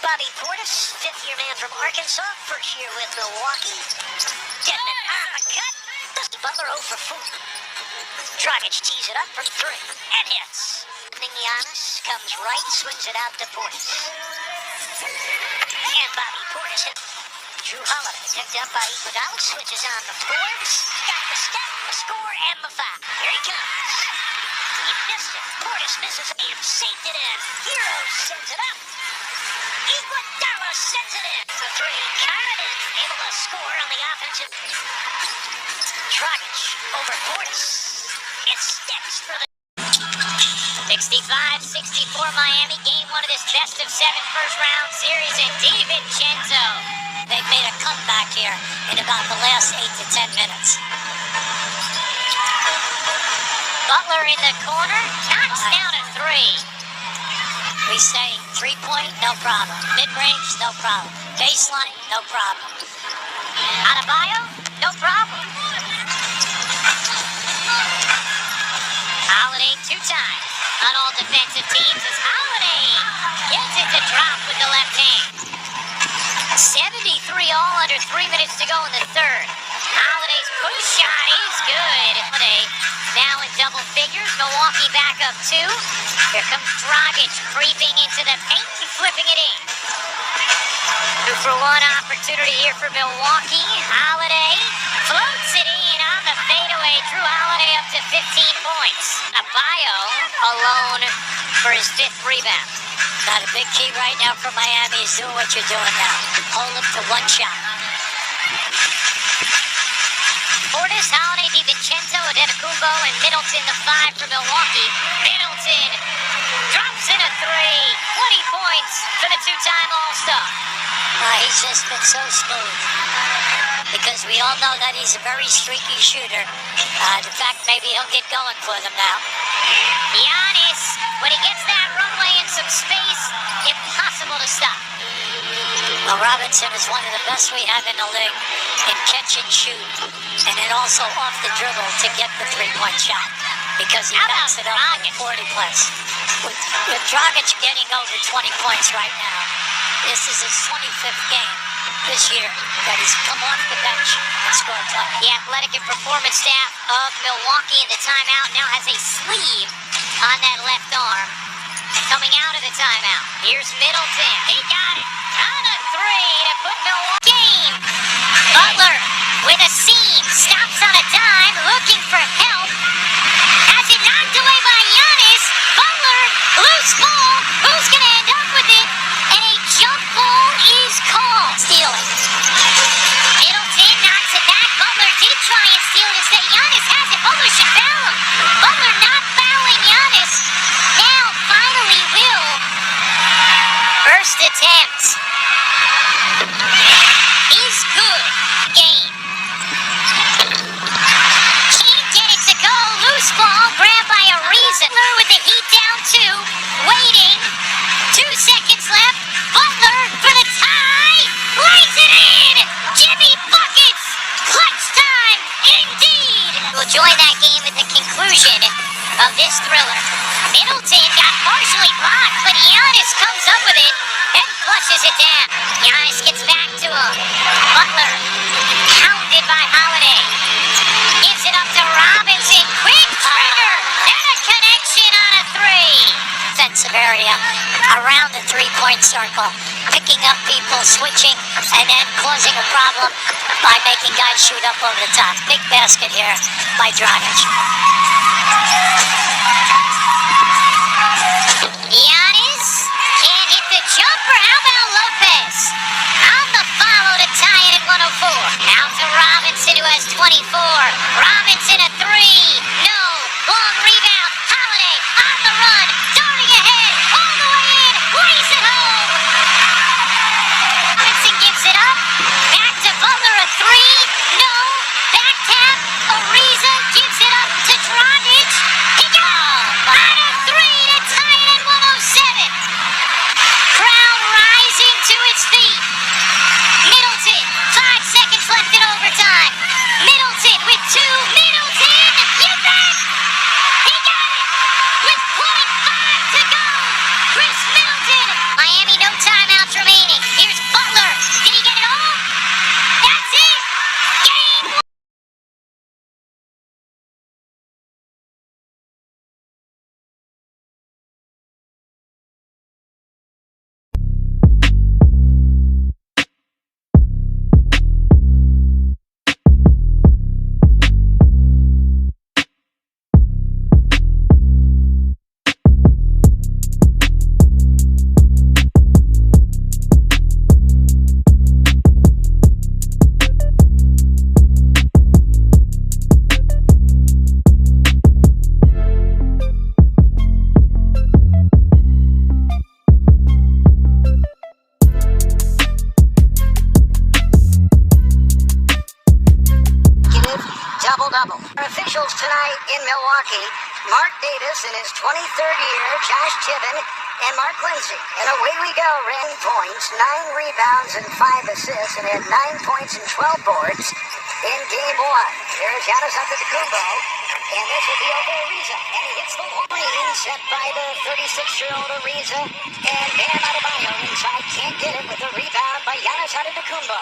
Bobby Portis, fifth-year man from Arkansas, first year with Milwaukee. Getting an uppercut. Butler 0 for 4. Dragic tees it up from 3 and hits. Giannis comes right, swings it out to Portis. And Bobby Portis hit. Drew Holiday picked up by Iguodala, switches on the Forbes. Got the step, the score, and the foul. Here he comes. He missed it. Portis misses it and saved it in. Hero sends it up. Iguodala sends it in. The 3. Carden able to score on the offensive. Dragic over Portis. It sticks for the 65-64 Miami. Game 1 of this best-of-7 first-round series. And DiVincenzo. They've made a comeback here in about the last 8 to 10 minutes. Butler in the corner, knocks down a 3. We say 3-point, no problem. Mid-range, no problem. Baseline, no problem. Adebayo, no problem. Holiday 2 times on all defensive teams as Holiday gets it to drop with the left hand. 73 all under 3 minutes to go in the third. Holiday's push shot is good. Holiday now in double figures. Milwaukee back up 2. Here comes Dragic creeping into the paint and flipping it in. 2-for-1 opportunity here for Milwaukee. Holiday floats it in on the fadeaway. Drew Holiday up to 15 points. Adebayo alone for his 5th rebound. Not a big key right now for Miami is doing what you're doing now. Hold them to 1 shot. Portis, Holiday, DiVincenzo, Adetokounmpo, and Middleton the 5 for Milwaukee. Middleton drops in a 3. 20 points for the 2-time All-Star. He's just been so smooth. Because we all know that he's a very streaky shooter. In fact, maybe he'll get going for them now. Giannis, when he gets that runway and some space, impossible to stop. Well, Robinson is one of the best we have in the league in catch and shoot, and then also off the dribble to get the three-point shot. Because he backs it up at 40 plus. With Dragic getting over 20 points right now, this is his 25th game this year that he's come off the bench and scored points. The athletic and performance staff of Milwaukee in the timeout now has a sleeve on that left arm. Coming out of the timeout, here's Middleton. He got it on a three to put Milwaukee game. Butler with a seam, stops on a dime, looking for help. Has it knocked away by Giannis. Butler, loose ball. Who's going to end up with it? And a jump ball is called. Stealing. Middleton knocks it back. Butler did try and steal it instead. Giannis has it. Butler should foul him. Butler not fouling Giannis. Now finally will. First attempt is good. Game. Can't get it to go. Loose ball grabbed by Ariza with the heat down two. Waiting. 2 seconds left. Butler for the tie. Lays it in. Jimmy buckets. Clutch time indeed. We'll join that game at the conclusion of this thriller. Middleton got partially blocked, but Giannis comes up with it and flushes it down. Giannis gets back to him. Butler pounded by Holiday. Gives it up to Robinson. Quick trigger and a connection on a three. Defensive area around the three-point circle, picking up people, switching, and then causing a problem by making guys shoot up over the top. Big basket here by Dragic. Giannis can't hit the jumper. How about Lopez? On the follow to tie it at 104. Out to Robinson, who has 24. Robinson a three. No. Long rebound. Holiday on the run. Darting ahead. All the way in. Lays it home. Robinson gives it up. Back to Butler a three. No. Back tap. Ariza gives it up to Dragic. He got on a three to tie it at 107. Crowd rising to its feet. Middleton. 5 seconds left in overtime. Middleton with two. Middleton. You bet. He got it. With 0.5 to go. Chris Middleton. Miami, no timeouts remaining. Here's Butler. Did he get it all? That's it. Game one. Double-double. Officials tonight in Milwaukee, Mark Davis in his 23rd year, Josh Tibbin, and Mark Lindsay. And away we go. Ran points, 9 rebounds, and 5 assists, and had 9 points and 12 boards in game one. There's Giannis Antetokounmpo, and this will be over Ariza. And he hits the line set by the 36-year-old Ariza, and Bam Adebayo inside can't get it with a rebound by Giannis Antetokounmpo.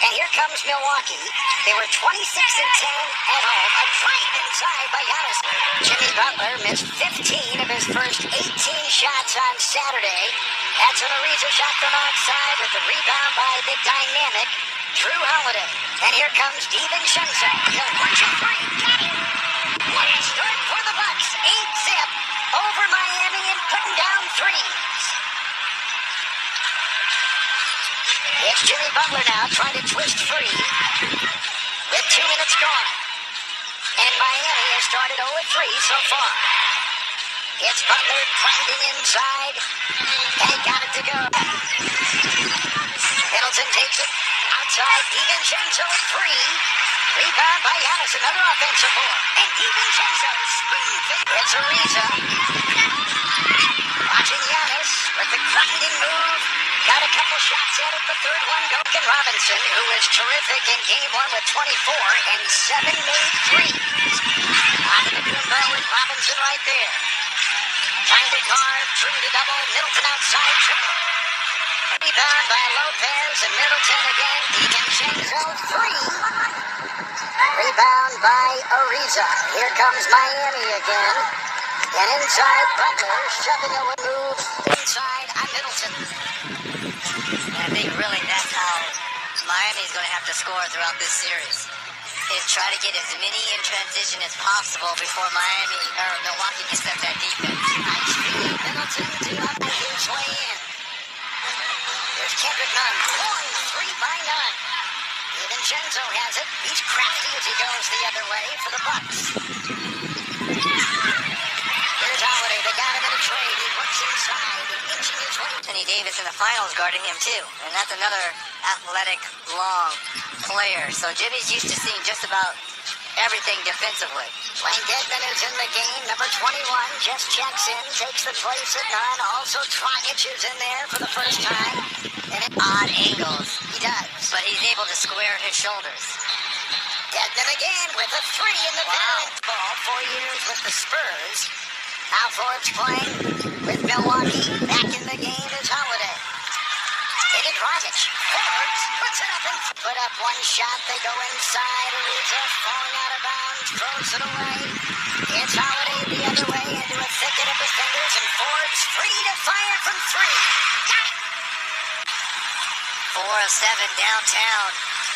And here comes Milwaukee. They were 26-10 at home. A drive inside by Giannis. Jimmy Butler missed 15 of his first 18 shots on Saturday. That's an Ariza shot from outside with the rebound by the dynamic Drew Holiday. And here comes DiVincenzo. He'll punch a three. Got it. What a start for the Bucks. 8-zip over Miami and putting down threes. It's Jimmy Butler now trying to twist free with 2 minutes gone. And Miami has started 0-3 so far. It's Butler grinding inside. And he got it to go. Middleton takes it outside. DiVincenzo 3. Rebound by Giannis. Another offensive board. And DiVincenzo spoon fake. It's Ariza. Watching Giannis with the grinding move. Got a couple shots at it. The third one. Duncan Robinson, who was terrific in game 1 with 24 and 7 made threes. Onto the Jumbo with Robinson right there. Trying to carve through the double. Middleton outside triple. Rebound by Lopez and Middleton again. DiVincenzo 3. Rebound by Ariza. Here comes Miami again. And inside Butler, shoving a move inside on Middleton. I think really that's how Miami's going to have to score throughout this series. Is try to get as many in transition as possible before Milwaukee can set that defense. Nice feed. Middleton to up his way in. There's Kendrick Nunn. Long 3 by Nunn. DiVincenzo has it. He's crafty as he goes the other way for the Bucks. Here's Holiday. They got him in a trade. He works inside, inching his way. Anthony Davis in the finals guarding him too. And that's another athletic, long player. So Jimmy's used to seeing just about everything defensively. Wayne Dedmon is in the game. Number 21 just checks in, takes the place at Nunn. Also Dragic is in there for the first time. And at odd angles. He does. But he's able to square his shoulders. Dedmon again with a 3 in the ball. 4 years with the Spurs. Now Forbes playing with Milwaukee. Back in the game is Holiday. David Dragic. Forbes puts it up and put up one shot. They go inside. Ariza falling out of bounds. Throws it away. It's Holiday the other way into a thicket of defenders. And Forbes free to fire from 3. Got it. 4 of 7 downtown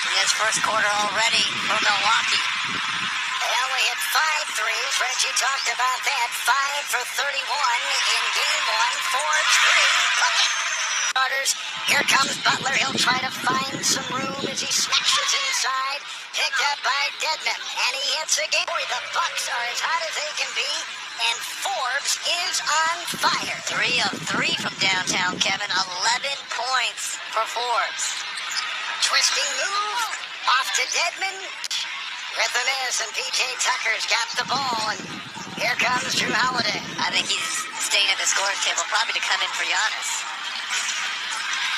in this first quarter already for Milwaukee. They only hit 5 threes. Reggie talked about that. 5 for 31 in game 1. Forbes 3. Starters. Here comes Butler. He'll try to find some room as he smashes inside. Picked up by Dedmon. And he hits again. Boy, the Bucks are as hot as they can be. And Forbes is on fire. 3 of 3 from downtown, Kevin. 11 points for Forbes. Twisting move. Off to Dedmon. With the miss, and P.J. Tucker's got the ball, and here comes Drew Holiday. I think he's staying at the scoring table, probably to come in for Giannis.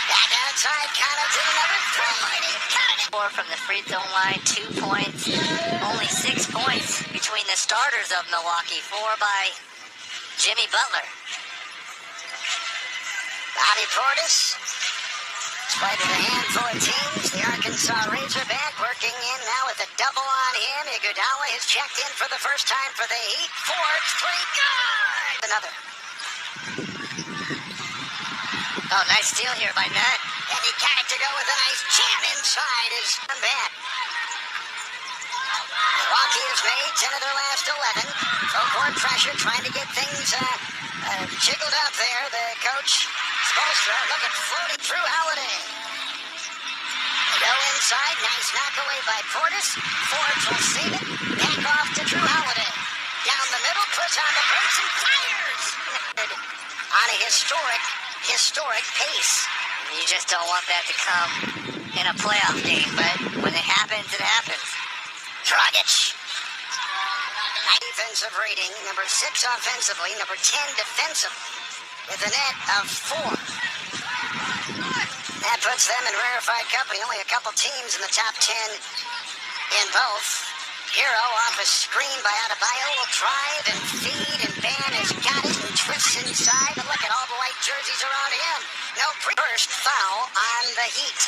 Back outside, Connaughton, another 3. 4 from the free throw line, 2 points. Only 6 points between the starters of Milwaukee. 4 by Jimmy Butler. Bobby Portis. Despite a handful of teams, the Arkansas Razorback working in now with a double on him. Iguodala has checked in for the first time for the Heat. Forbes 3. Good! Another. Oh, nice steal here by Nunn. And he got it to go with a nice jam inside his back. Milwaukee has made 10 of their last 11. Full court pressure, trying to get things jiggled up there. The coach, Spoelstra, look at floating through Holiday. They go inside, nice knock away by Portis. Forbes will save it. Back off to Drew Holiday. Down the middle, puts on the brakes and fires. On a historic pace. You just don't want that to come in a playoff game, but when it happens, it happens. Dragic. Defensive rating, number 6 offensively, number 10 defensively, with a net of 4. That puts them in rarefied company. Only a couple teams in the top 10 in both. Hero off a screen by Adebayo will drive and feed, and Ban has got it and twists inside. And look at all the white jerseys around him. No first foul on the Heat.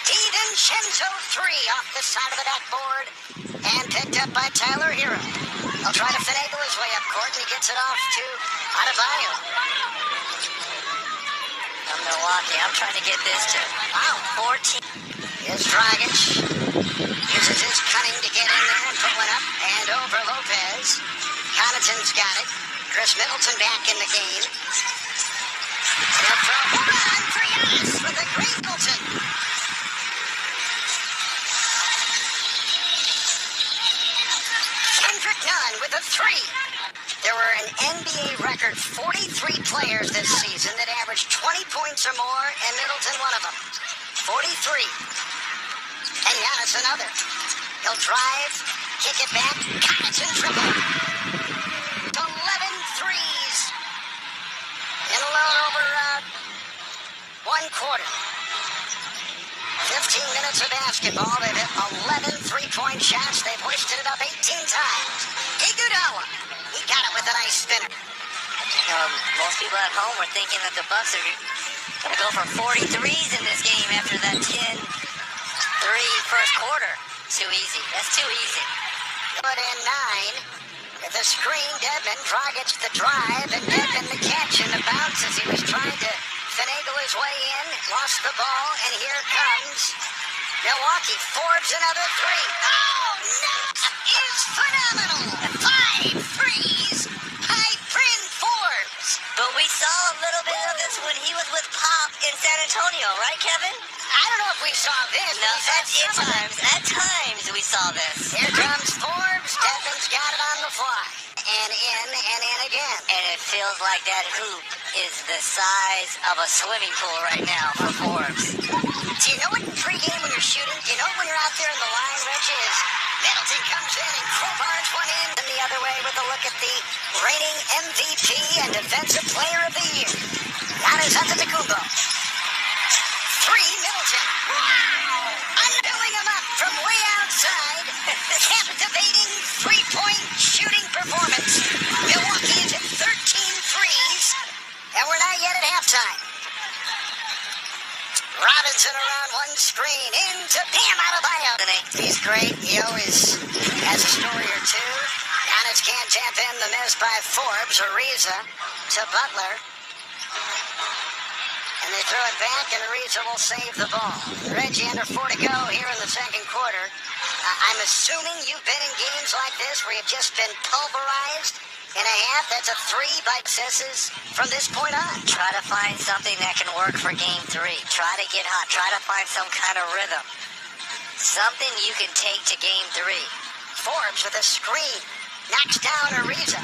DiVincenzo 3 off the side of the backboard and picked up by Tyler Hero. He'll try to finagle his way up court, and he gets it off to Adebayo. From Milwaukee, I'm trying to get this to 14. Here's Dragic. Uses his cunning to get in there and put one up and over Lopez. Connaughton's got it. Chris Middleton back in the game. He'll throw one on for Giannis with a great Middleton. Kendrick Nunn with a 3. There were an NBA record 43 players this season that averaged 20 points or more, and Middleton one of them. 43. And Giannis another. He'll drive, kick it back, Connaughton triple. 11 threes in a little over 1 quarter. 15 minutes of basketball. They've hit 11 three-point shots. They've hoisted it up 18 times. Iguodala, he got it with a nice spinner. Most people at home were thinking that the Bucks are going to go for 43s in this game after that 10-3 first quarter. Too easy. That's too easy. Good in 9. With the screen, Dedmon. Dragic the drive, and Dedmon the catch and the bounce as he was trying to finagle his way in. Lost the ball, and here comes Milwaukee. Forbes another 3. Oh, Nux is phenomenal. 5 threes. High Bryn Forbes. But we saw a little bit of this when he was with Pop in San Antonio, right, Kevin? I don't know if we saw this. No, at times we saw this. Here comes Forbes. Dedmon's got it on the fly. And in again. And it feels like that hoop is the size of a swimming pool right now for Forbes. Do you know what pregame when you're shooting? Do you know when you're out there in the line, Reggie, is Middleton comes in and crowbars one in and the other way with a look at the reigning MVP and Defensive Player of the Year, Giannis Antetokounmpo. 3, Middleton. Wow! Undoing him up from way outside. Captivating three-point shooting performance. Milwaukee's at 13 threes, and we're not yet at halftime. Robinson around one screen, into Bam Adebayo. He's great. He always has a story or two. Giannis can't tap in the miss by Forbes. Ariza to Butler. And they throw it back, and Ariza will save the ball. Reggie, under 4 to go here in the second quarter. I'm assuming you've been in games like this where you've just been pulverized in a half. That's a 3 by successes from this point on. Try to find something that can work for game 3. Try to get hot. Try to find some kind of rhythm. Something you can take to game 3. Forbes with a screen. Knocks down Ariza.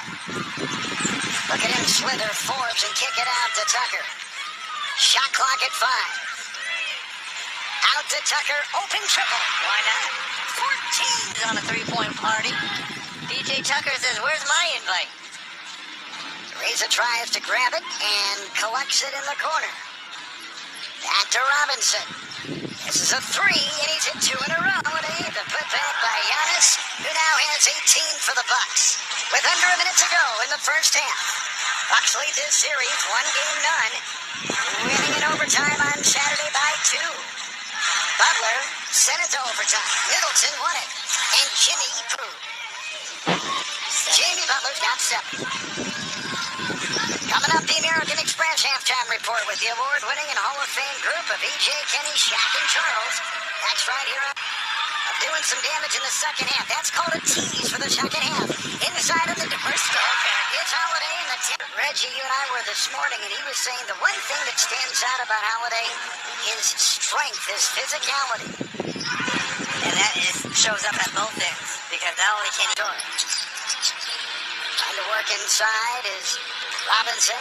Look at him slither Forbes and kick it out to Tucker. Shot clock at 5. Out to Tucker. Open triple. Why not? 14. He's on a 3-point party. PJ Tucker says, where's my invite? Ariza tries to grab it and collects it in the corner. Back to Robinson. This is a 3, and he's hit 2 in a row. And a putback by Giannis, who now has 18 for the Bucks. With under a minute to go in the first half. Bucks lead this series 1-0. Winning in overtime on Saturday by 2. Butler sent it to overtime. Middleton won it. And Jimmy proved. Jamie Butler's got 7. Coming up, the American Express halftime report with the award-winning and Hall of Fame group of E.J., Kenny, Shaq, and Charles. That's right here. Doing some damage in the second half. That's called a tease for the second half. Inside of the doorstep, it's Holiday in the 10. Reggie, you and I were this morning, and he was saying the one thing that stands out about Holiday is strength, his physicality. And that shows up at both ends, because not only can he do it. Trying to work inside is Robinson.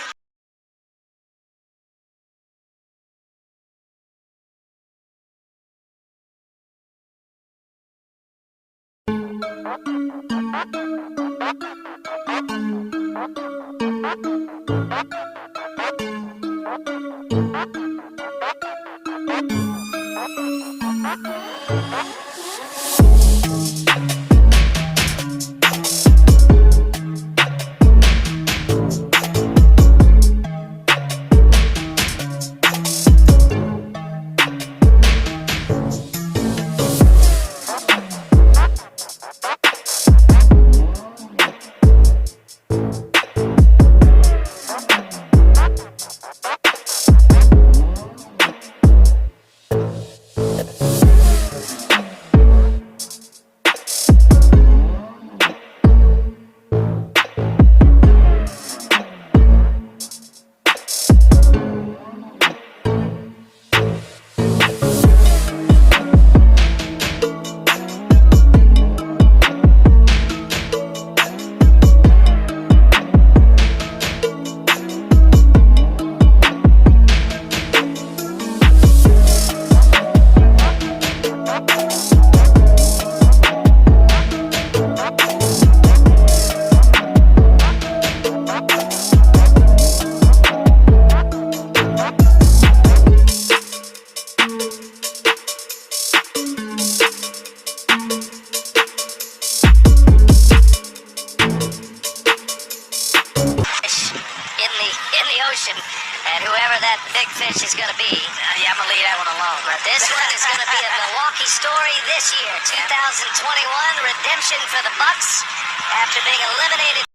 in the ocean. And whoever that big fish is going to be, yeah, I'm going to leave that one alone. But this one is going to be a Milwaukee story this year. 2021 redemption for the Bucks after being eliminated.